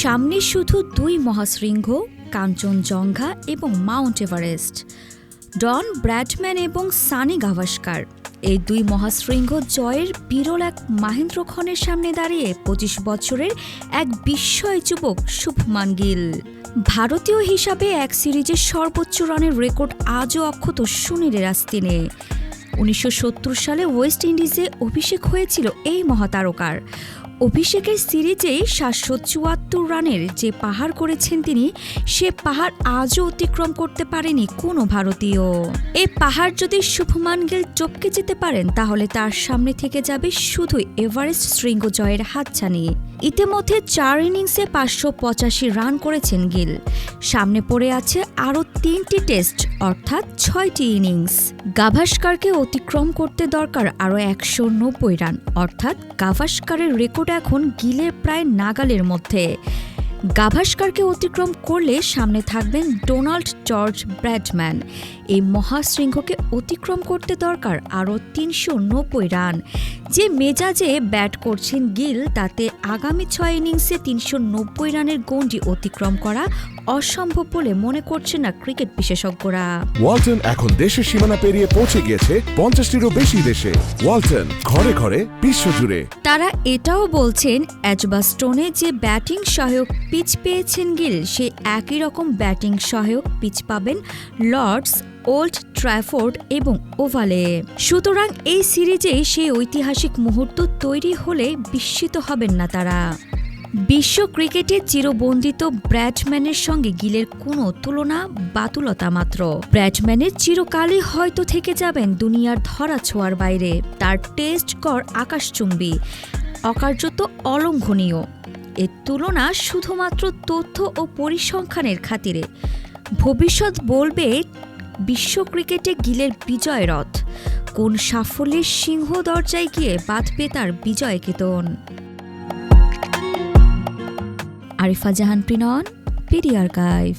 সামনে শুধু দুই মহাশৃঙ্গ, কাঞ্চনজঙ্ঘা এবং মাউন্ট এভারেস্ট। ডন ব্র্যাডম্যান এবং সানি গাভাস্কার এই দুই মহাশৃঙ্গ জয়ের বিরল এক মাহেন্দ্রক্ষণের সামনে দাঁড়িয়ে ২৫ বছরের এক বিস্ময় যুবক শুভমান গিল। ভারতীয় হিসাবে এক সিরিজের সর্বোচ্চ রানের রেকর্ড আজও অক্ষত সুনীলের আস্তিনে। ১৯৭০ সালে ওয়েস্ট ইন্ডিজে অভিষেক হয়েছিল এই মহাতারকার। অভিষেকের সিরিজেই ৭৭৪ রানের যে পাহাড় করেছেন তিনি, সে পাহাড় আজও অতিক্রম করতে পারেনি কোনো ভারতীয়। এই পাহাড় যদি শুভমান গিল টপকে যেতে পারেন, তাহলে তার সামনে থেকে যাবে শুধুই এভারেস্ট শৃঙ্গ জয়ের হাতছানি। ইতিমধ্যে ৪ ইনিংসে ৫৮৫ রান করেছেন গিল। সামনে পড়ে আছে আরও ৩টি টেস্ট, অর্থাৎ ৬টি ইনিংস। গাভাস্কারকে অতিক্রম করতে দরকার আরও ১৯০ রান, অর্থাৎ গাভাস্কারের রেকর্ড এখন গিলের প্রায় নাগালের মধ্যে। গাভাস্কারকে অতিক্রম করলে সামনে থাকবেন ডোনাল্ড জর্জ ব্র্যাডম্যান। এই মহাশৃঙ্গকে অতিক্রম করতে দরকার আরও ৩৯০ রান। যে মেজাজে ব্যাট করছেন গিল, তাতে আগামী ৬ ইনিংসে ৩৯০ রানের গণ্ডি অতিক্রম করা অসম্ভব বলে মনে করছে না ক্রিকেট বিশেষজ্ঞরা। ওয়ালটন এখন দেশের সীমানা পেরিয়ে পৌঁছে গিয়েছে ৫০টিরও বেশি দেশে। ওয়ালটন, ঘরে ঘরে বিশ্বজুড়ে। তারা এটাও বলছেন, এজবাস্টনে যে ব্যাটিং সহায়ক পিচ পেয়েছেন গিল, সে একই রকম ব্যাটিং সহায়ক পিচ পাবেন লর্ডস, ওল্ড ট্র্যাফোর্ড এবং ওভালে। সুতরাং এই সিরিজে সেই ঐতিহাসিক মুহূর্ত তৈরি হলে বিস্মিত হবেন না তারা। বিশ্ব ক্রিকেটে চিরবন্দিত ব্র্যাডম্যানের সঙ্গে গিলের কোনো তুলনা বাতুলতা মাত্র। ব্র্যাডম্যানের চিরকালই হয়তো থেকে যাবেন দুনিয়ার ধরা ছোঁয়ার বাইরে। তার টেস্ট গড় আকাশচুম্বী, অকার্যত অলঙ্ঘনীয়। এর তুলনা শুধুমাত্র তথ্য ও পরিসংখ্যানের খাতিরে। ভবিষ্যৎ বলবে বিশ্ব ক্রিকেটে গিলের বিজয় রথ কোন সাফল্যের সিংহ দরজায় গিয়ে বাঁধবে তার বিজয় কেতন। আরিফা জাহান প্রিনন, পিডি আর্কাইভ।